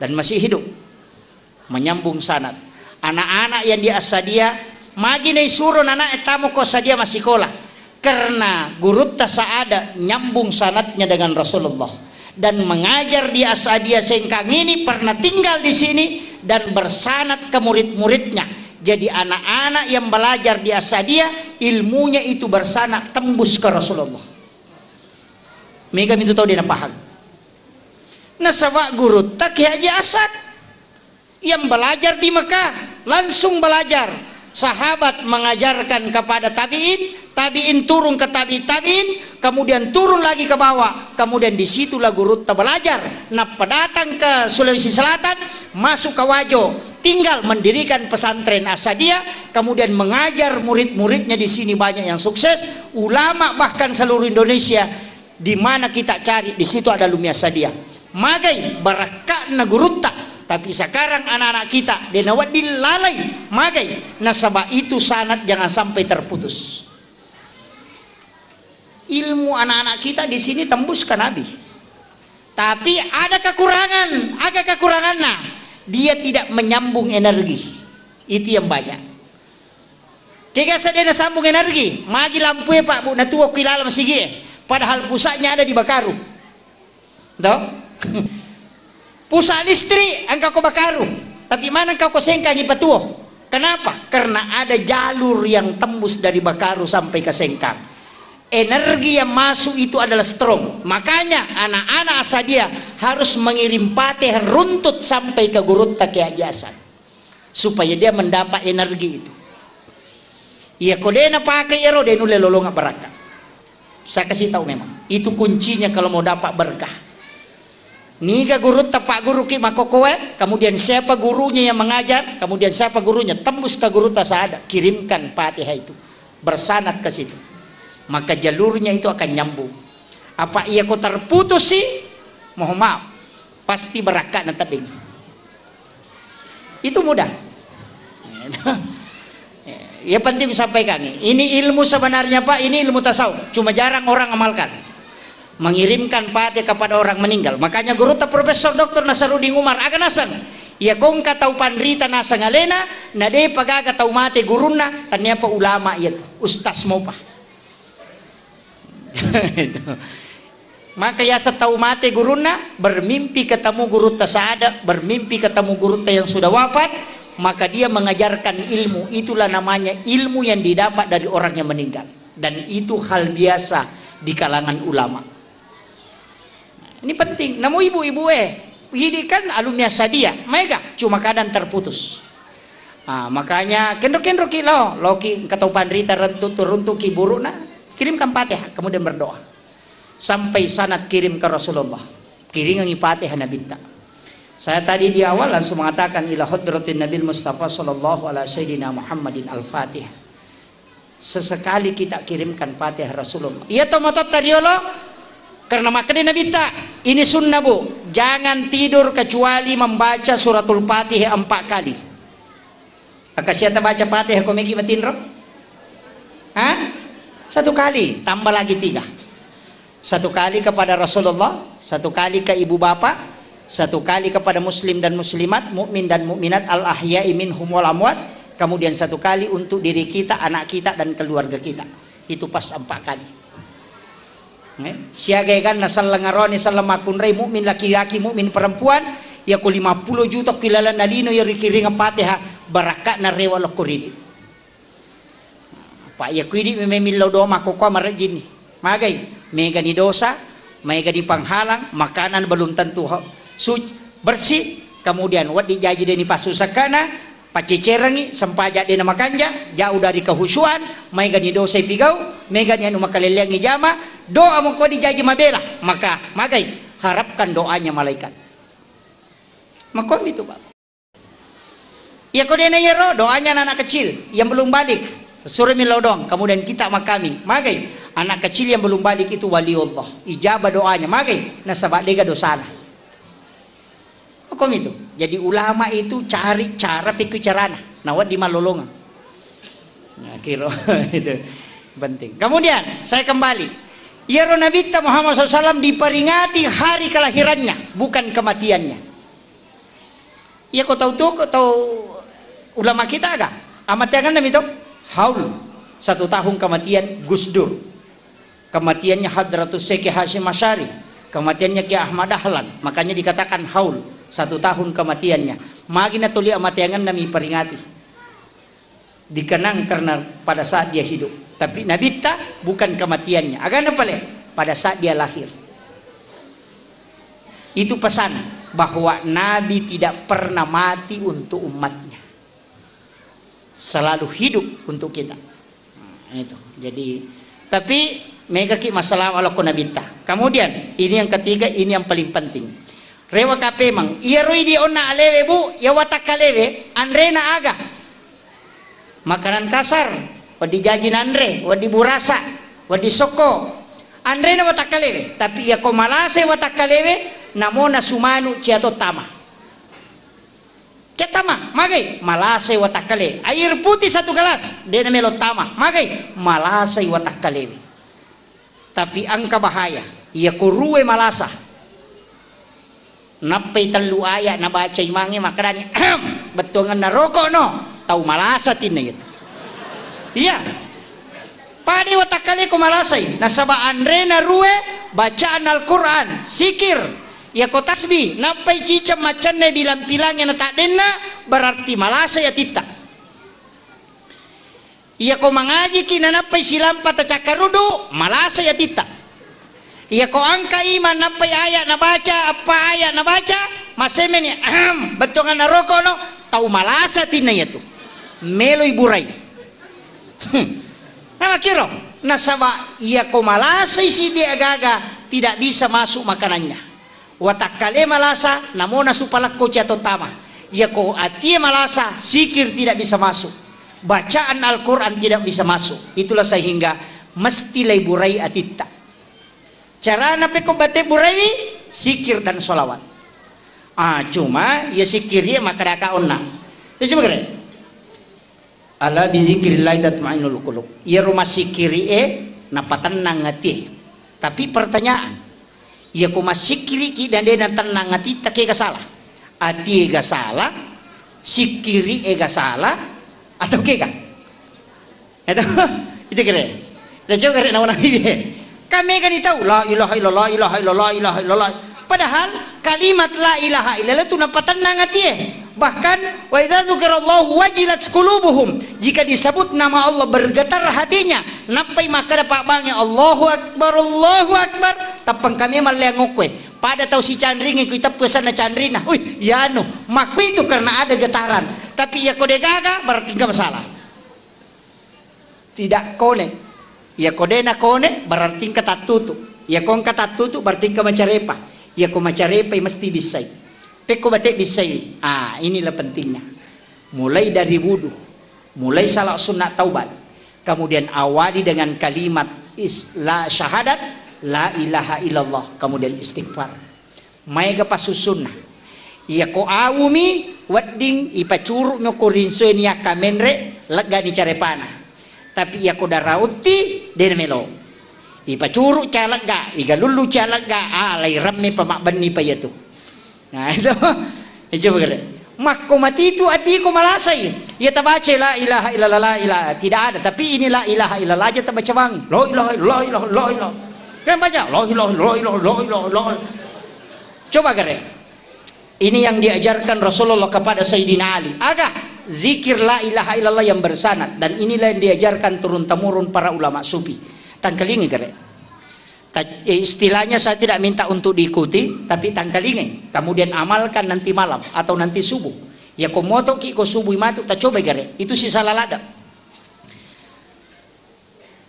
Dan masih hidup. Menyambung sanad. Anak-anak yang di Asadia magi na isuro anak etamu ko sadia masih sekolah karena guru tasaada nyambung sanatnya dengan Rasulullah dan mengajar di Asadia Sengkang ini pernah tinggal di sini dan bersanat ke murid-muridnya. Jadi anak-anak yang belajar di Asadia ilmunya itu bersanat tembus ke Rasulullah. Mereka itu tahu dia paham. Nasawa guru tak Haji Asad yang belajar di Mekah langsung belajar. Sahabat mengajarkan kepada tabiin, tabiin turun ke tabiin, kemudian turun lagi ke bawah, kemudian disitulah guru belajar. Nah, datang ke Sulawesi Selatan, masuk ke Wajo, tinggal mendirikan pesantren Asadia, kemudian mengajar murid-muridnya di sini banyak yang sukses, ulama bahkan seluruh Indonesia. Di mana kita cari di situ ada Lumia Asadia. Magai barakatna guru tak Tapi sekarang anak-anak kita denawat dilalai magai nasabah itu sanad jangan sampai terputus. Ilmu anak-anak kita di sini tembus ke Nabi. Tapi ada kekurangan, agak kekurangan. Nah, dia tidak menyambung energi. Itu yang banyak. Kaya dia sambung energi. Magi lampu ya Pak Bu, na tuwa kilala masigi. Padahal pusatnya ada di Bakaru. Tahu? Pusat listrik angka ko Bakaru. Tapi mana kau sengka ni patuo? Kenapa? Karena ada jalur yang tembus dari Bakaru sampai ke Sengkang. Energi yang masuk itu adalah strong. Makanya anak-anak Asadia harus mengirim patih runtut sampai ke Gurutta ke Ajasan supaya dia mendapat energi itu. Iya kodena pakai ero denu lelolonga berkah. Saya kasih tahu memang itu kuncinya kalau mau dapat berkah. Niga Gurutta Pak Guru ki makokoe, kemudian siapa gurunya yang mengajar, kemudian siapa gurunya tembus ke Gurutta Saada, kirimkan patih itu bersanad ke situ. Maka jalurnya itu akan nyambung. Apa ia kau terputus sih? Mohon maaf, pasti berakat nanti. Itu mudah. Ya penting sampaikan ini ilmu sebenarnya Pak, ini ilmu tasawuf. Cuma jarang orang amalkan. Mengirimkan patih kepada orang meninggal. Makanya Gurutta Profesor Dr. Nasaruddin Umar akan nasang. Ya kong katau panrita nasang alena, nade pagaga tau mate guruna, tanya pa ulama itu, ustaz mo pa. Maka ya setahu mati guruna bermimpi ketemu Gurutta Saada, bermimpi ketemu Gurutta yang sudah wafat, maka dia mengajarkan ilmu. Itulah namanya ilmu yang didapat dari orang yang meninggal, dan itu hal biasa di kalangan ulama. Ini penting. Namun ibu-ibu ini kan alumni Sadia mega cuma kadang terputus. Makanya kendro-kendro kilo loki ketopan rita rentu ki buruna, kirimkan Fatihah kemudian berdoa sampai sanad kirim ke Rasulullah, kiringi Fatihah Nabi. Saya tadi di awal langsung mengatakan ila hadratin Nabil Mustafa sallallahu alaihi sayyidina Muhammadin al-Fatihah. Sesekali kita kirimkan Fatihah Rasulullah. Iya tomatot tadiolo karena makanya Nabi ini sunnah Bu, jangan tidur kecuali membaca suratul Fatihah 4 kali. Akasiata baca Fatihah komiki matinro? Hah? 1 kali, tambah lagi 3. 1 kali kepada Rasulullah, 1 kali ke ibu bapak, 1 kali kepada muslim dan muslimat, mukmin dan mukminat, al-ahya'i minhum wal amwat, kemudian 1 kali untuk diri kita, anak kita dan keluarga kita. Itu pas 4 kali. Siagai kan nasal ngaroni salamakun rai mukmin laki-laki mukmin perempuan ya ku 50 juta kilala nalino ya rikiringa Fatihah barakat na rewa lokuridi. Pak ya kuidi memillo do mako ko marajini. Magai mega di dosa, mega di panghalang, makanan belum tentu bersih, kemudian wat dijaji deni pasusakana pacicerangi sempajak dena makanja jauh dari kehusuan, mega di dosa pigau, mega ni anu makaleleangi jama, doa mo ko dijaji mabela, maka magai harapkan doanya malaikat. Makom itu Pak. Ya ko dena yero doanya anak kecil yang belum balik. Surah milodong, kemudian kita makami. Magai anak kecil yang belum balik itu waliullah. Ijabah doanya. Magai nasabak lega dosana. Makom itu. Jadi ulama itu cari cara pikir carana. Nawat di malolongan. Nah, kira itu penting. Kemudian saya kembali. Ya Nabi Muhammad SAW diperingati hari kelahirannya, bukan kematiannya. Ya kau tahu tuh, kau tahu ulama kita agak amat jangan Nabi itu haul 1 tahun kematian Gus Dur, kematiannya Hadratus Syekh Hasyim Asy'ari, kematiannya Ki Ahmad Dahlan, makanya dikatakan haul 1 tahun kematiannya. Magina tuli amatiangan nami peringati, dikenang karena pada saat dia hidup. Tapi Nabi tak bukan kematiannya, agak apa pada saat dia lahir. Itu pesan bahwa Nabi tidak pernah mati untuk umatnya, selalu hidup untuk kita. Itu. Jadi tapi mega ki masalah walaupun Nabi tak. Kemudian ini yang ketiga, ini yang paling penting. Rewa kape mang iya roi di ona alewe Bu, ya watakalewe andrena aga. Makanan kasar, wadi jaji andre, wadi burasa, wadi soko. Andrena watakalewe, tapi ya komalase watakalewe namona sumanu ciato tama. Ketama, magai malasay watakale. Air putih 1 gelas, dia melo tama. Magai malasay watakale. Tapi angka bahaya, ia kuruwe malasa. Napay talu aya na baca imangi makarani. Betungan na rokok no. Tahu malasa tinayat. Iya. Padi watakale ko malasay. Nasabaan re na ruwe bacaan Al-Quran, sikir. Ya ko tasbih, napay cicam macan na bilang-bilangnya na taden na, berarti malasay atita. Ya ko mangaji kina napay silampat at cakarudo, malasay atita. Ya ko angka iman napay ayat na baca, apa ayat na baca, masemen ya, betungan na roko no, tau malasa tinay ito. Meloy buray. Nakakiro, nasaba, ya ko malasay si di agaga, tidak bisa masuk makanannya. Watakale malasa namona supalakko cato tama. Ya ko atie malasa sikir tidak bisa masuk. Bacaan Al-Quran tidak bisa masuk. Itulah sehingga mesti lay burai atita. Cara nape ko bate burai sikir dan solawat. Cuma ya sikir ya maka daka onna. Coba kere. Ala bi zikrillah tatma'innul qulub. Ya rumah sikiri napatenang hati. Tapi pertanyaan, ya ko masikiri ki dan dia tenang hati tak ke salah. Ati ega salah, sikiri ega salah atau ke kan? Itu keren. Dan coba keren nama nabi. Kami kan tahu la ilaha illallah, ilaha illallah, ilaha illallah. Padahal kalimat la ilaha illallah itu napa tenang hati. Bahkan wa idza dzukirallahu wajilat qulubuhum, jika disebut nama Allah bergetar hatinya. Napai maka dapat bangnya Allahu akbar tapang kami malengokwe. Pada tahu si candring kita pesan na candrina. Ya anu, maku itu karena ada getaran. Tapi ya kode gaga berarti enggak masalah. Tidak konek. Ya kode na konek berarti kata tutup. Ya kon kata tutup berarti enggak macarepa. Ya ko macarepa mesti bisa. Peko batik bisai. Inilah pentingnya. Mulai dari wudu, mulai salat sunat taubat, kemudian awali dengan kalimat syahadat la ilaha illallah, kemudian istighfar. Mai ka pasusunna. Iya ko awumi wedding ipacuru no korinso niya kamenre lega ni carepana. Tapi iya ko darauti den melo. Ipacuru calega, igalulu calega, lay ramme pamakbani pa yato. Nah itu coba kalian. Makko mati itu atiku malasay. Ya tabaca la ilaha illallah la ilaha. Tidak ada. Tapi ini la ilaha illallah aja tabaca bang. La ilaha illallah la ilaha. Kan baca la ilaha illallah. Coba kalian. Ini yang diajarkan Rasulullah kepada Sayyidina Ali. Agak zikir la ilaha illallah yang bersanad. Dan inilah yang diajarkan turun-temurun para ulama sufi. Tangkelingi kalian. Istilahnya saya tidak minta untuk diikuti, tapi tangkalinge, kemudian amalkan nanti malam atau nanti subuh. Ya komoto ki ko subuh matu tak coba gare. Itu si salah lada.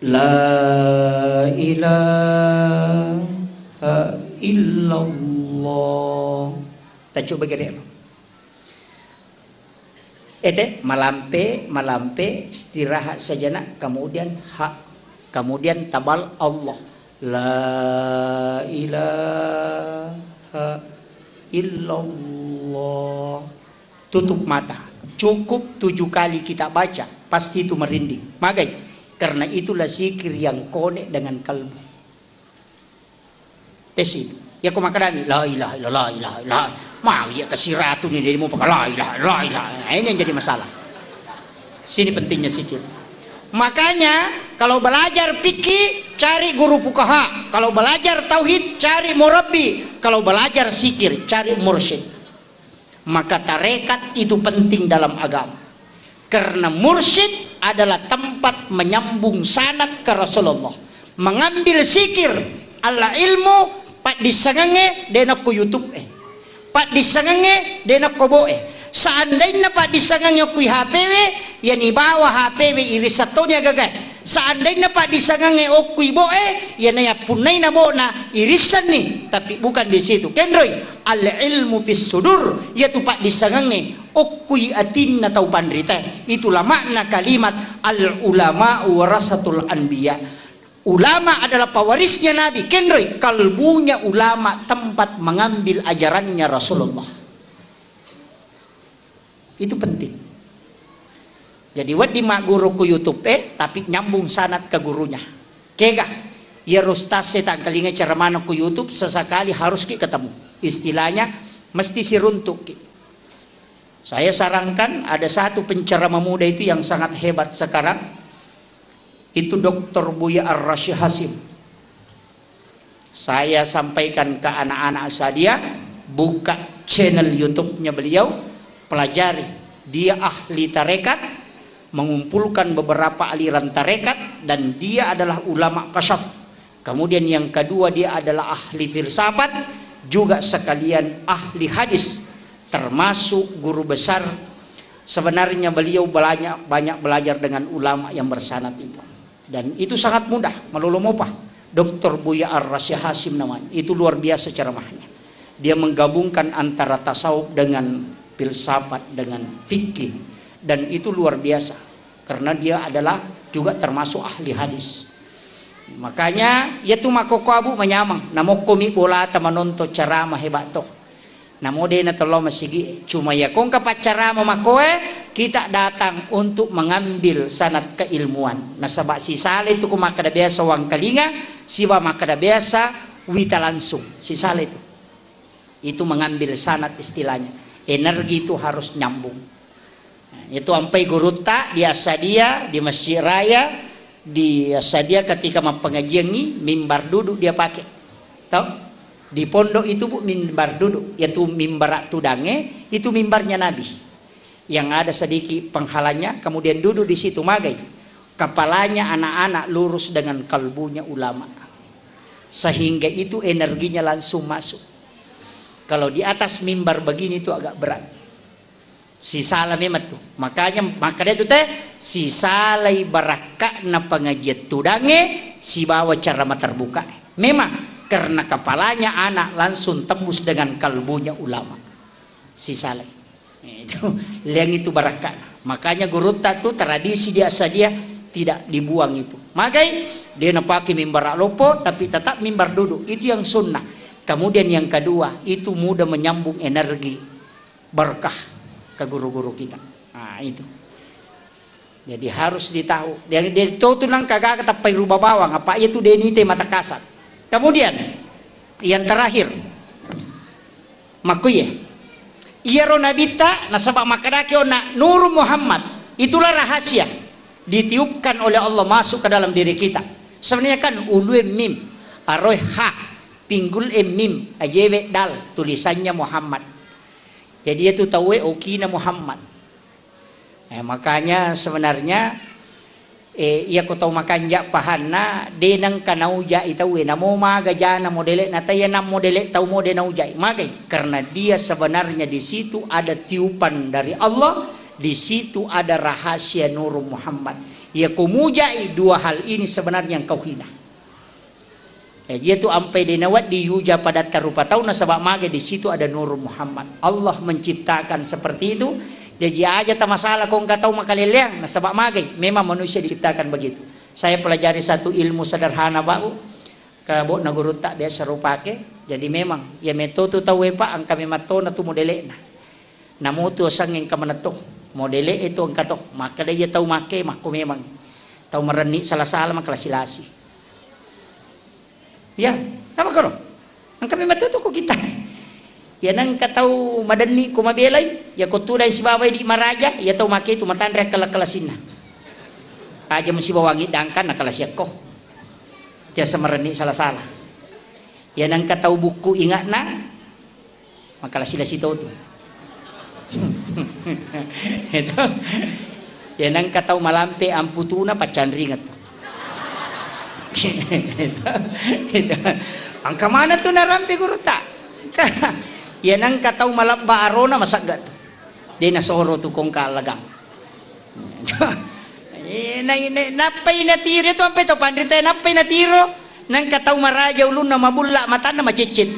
La ilaha illallah. Tak coba gare. Malampe istirahat sejenak, kemudian kemudian tabal Allah. La ilaha illallah. Tutup mata. Cukup 7 kali kita baca, pasti itu merinding. Magai, karena itulah zikir yang konek dengan kalbu. Tes itu. Ya kau makan la ilaha illallah, la ilaha illallah. Mau ya kesiratu nih dia mau pakai la ilaha. Ini yang jadi masalah. Sini pentingnya zikir. Makanya kalau belajar fikih cari guru fuqaha, kalau belajar tauhid cari murabbi, kalau belajar zikir cari mursyid. Maka tarekat itu penting dalam agama. Karena mursyid adalah tempat menyambung sanad ke Rasulullah. Mengambil zikir ala ilmu pak disangange denak ku YouTube pak disangange denak ko boe. Seandainya pak disangange ku HPW ya ni bawa HPW irisatonya gagay. Seandainya pak disangange okui boe ya na punay na bo na irisan ni, tapi bukan di situ. Kendroy al ilmu fis sudur yaitu pak disangange okui atin na tau pandrita. Itulah makna kalimat al ulama warasatul anbiya. Ulama adalah pewarisnya Nabi. Kendroy kalbunya ulama tempat mengambil ajarannya Rasulullah. Itu penting. Jadi wadi mak guru ku YouTube tapi nyambung sanad ke gurunya. Kega, ya rustas tak kalinga cara mana ku YouTube sesekali harus ki ketemu. Istilahnya mesti si runtuk ki. Saya sarankan ada satu penceramah muda itu yang sangat hebat sekarang. Itu Dr. Buya Ar-Rasyid Hasim. Saya sampaikan ke anak-anak Asadia, buka channel YouTube-nya beliau, pelajari. Dia ahli tarekat, mengumpulkan beberapa aliran tarekat, dan dia adalah ulama kasyaf. Kemudian yang kedua, dia adalah ahli filsafat, juga sekalian ahli hadis, termasuk guru besar. Sebenarnya beliau banyak belajar dengan ulama yang bersanad itu, dan itu sangat mudah melulumupah. Dr. Buya Ar-Rasyid Hasim namanya. Itu luar biasa ceramahnya. Dia menggabungkan antara tasawuf dengan filsafat dengan fikih, dan itu luar biasa karena dia adalah juga termasuk ahli hadis. Makanya ya tu makoko abu menyamang namo komi bola tamanonto ceramah hebat toh. Namo dena tolong masigi cuma ya kong kapacara memakoe kita datang untuk mengambil sanad keilmuan. Nasabak si sale itu kumakada biasa wang kalinga, siwa makada biasa wita langsung si sale itu mengambil sanad istilahnya. Energi itu harus nyambung. Itu ampai guruta di Asadia di Masjid Raya di Asadia ketika pengajian ini mimbar duduk dia pakai. Tahu? Di pondok itu bu mimbar duduk, yaitu mimbar tudange, itu mimbarnya Nabi. Yang ada sedikit penghalanya, kemudian duduk di situ magai. Kepalanya anak-anak lurus dengan kalbunya ulama. Sehingga itu energinya langsung masuk. Kalau di atas mimbar begini itu agak berat. Si salah memang tuh. Makanya itu teh si salai barakak na pengajian tudange si bawa cara terbuka. Memang karena kepalanya anak langsung tembus dengan kalbunya ulama. Si salai. Itu yang itu barakak. Makanya gurutta tuh tradisi di Asadia tidak dibuang itu. Makanya dia nak pakai mimbar lopo tapi tetap mimbar duduk. Itu yang sunnah. Kemudian yang kedua itu mudah menyambung energi berkah ke guru-guru kita. Nah itu. Jadi harus ditahu. Dia tahu tuh nang kagak ketapai rubah bawang. Apa itu dia ini mata kasar. Kemudian yang terakhir, makuye. Iyaro nabita nasabak makadake ona Nur Muhammad. Itulah rahasia ditiupkan oleh Allah masuk ke dalam diri kita. Sebenarnya kan ulue mim, aroy ha, pinggul mim, ajewe dal, tulisannya Muhammad. Jadi itu tahu okina Muhammad. Makanya sebenarnya iya ko tahu makanja pahana denang kanauja itawe namo magajana modele nataya nam modele tahu mode naujai magai karena dia sebenarnya di situ ada tiupan dari Allah, di situ ada rahasia Nur Muhammad. Ya kumujai dua hal ini sebenarnya yang kau hina. Dia tu ampai denawat diuja pada tarupa tahu nasabak magai di situ ada Nur Muhammad. Allah menciptakan seperti itu. Jadi aja tak masalah kau nggak tahu makaliliang nasabak magai. Memang manusia diciptakan begitu. Saya pelajari satu ilmu sederhana bau. Kabo na guru tak biasa rupake. Jadi memang ya metode tahu apa ang kami mato na tu modele na. Namo tu sanging kamaneto. Modele itu ang katok. Maka dia tahu make mako memang tahu mereni salah-salah makasilasi. Ya, apa karo? Ang kami mato tu ko kita. Ya nang katau madani ko mabelay ya ko tulay si babay di maraja ya tau make tu matandre kala-kalasin na aja mo si bawangi dangkan nakalasyak ko tiya sa marani salah-salah ya nang katau buku ingat na makalasila si to itu ya nang katau malampe ang putuna pacan ringat itu ang kamana tu narampi guru ta yan ang kataw malabba arona masagat di nasoro to kong kalagang napay natiro to ang peto pandrita napay natiro nang kataw maraja ulun na mabulla mata na macicit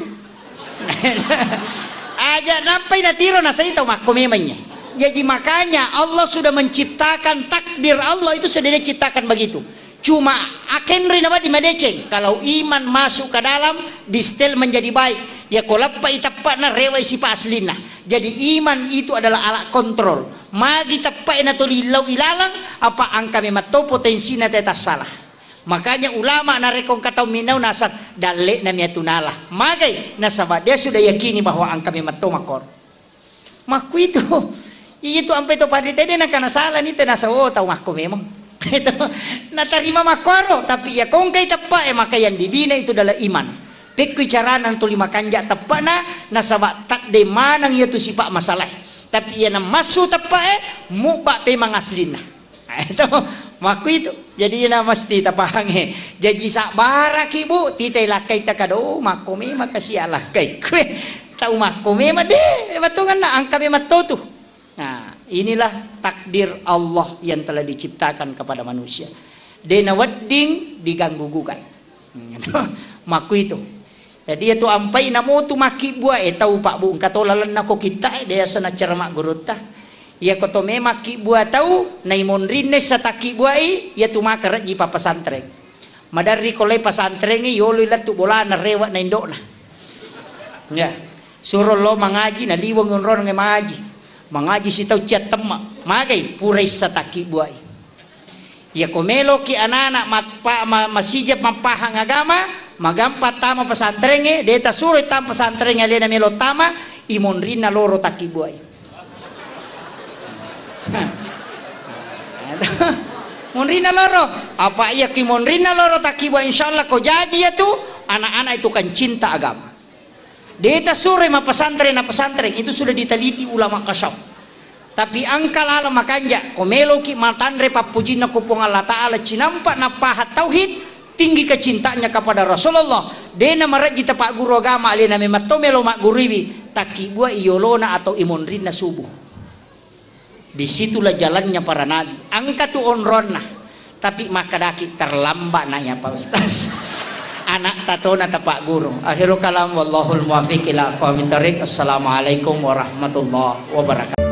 aja napay natiro na sa ito makumemanya. Jadi makanya Allah sudah menciptakan takdir Allah itu sudah diciptakan begitu. Cuma akan rinaba di madeceng kalau iman masuk ke dalam di setel menjadi baik ya kolap pa itapa na reway si paaslina Jadi iman itu adalah alat kontrol. Magi tapai na tulilaw ilalang apa ang kami mato potensi na tetas salah. Makanya ulama na rekong kataw minaw nasa dali na miya tunala. Magay nasaba dia sudah yakini bahwa ang kami mato makor. Maku itu ampe to padre tede na kanasala ni nasa tahu maku memang. Itu natarima makoro tapi ya kung kay tapai maka yang dibina itu adalah iman. Pekwicaran tu lima kanja tepat na sabak tak de manang ia tu sifat masalah tapi ia na masuk tepat mubak pe mangaslin itu maku itu jadi ia na mesti tapahange jadi sak barak ibu titai lakai takado maku me makasih lakai kue tahu maku me made batungan na angka me matotu. Nah inilah takdir Allah yang telah diciptakan kepada manusia dena wedding diganggu gugat maku itu. Jadi itu ampai namo tu maki buah tahu pak bu katolalan nako kita dia sana cermak gurutta ya koto me maki buah tahu naimon rinne sataki buai ya tu makar ji pa pesantren madari kolai pesantren yolo latu bola na rewat na indok na ya suruh lo mangaji na liwang ngon mangaji si tau ciat temak magai purai sataki buai ya komelo ki anak-anak masijab mapahang agama magampat tama pesantrennya deta suruh tam pesantrennya lena melo tama imon rina loro taki buai mon rina loro apa iya kimon rina loro taki buai insyaallah kau jadi ya tu anak-anak itu kan cinta agama deta suruh ma pesantren na pesantren itu sudah diteliti ulama kasaf tapi angkal ala makanja komelo ki matandre papujina kupung Allah taala cinampak na pahat tauhid tinggi kecintanya kepada Rasulullah dena maraji tapak guru agama alena memato melo mak guriwi taki bua iolona atau imonrina subuh disitulah jalannya para nabi angka tu onronna tapi makadaki terlambat nanya Pak Ustaz anak tatona tapak guru akhirul kalam wallahul muwaffiq ila aqwamit thoriq. Assalamualaikum warahmatullahi wabarakatuh.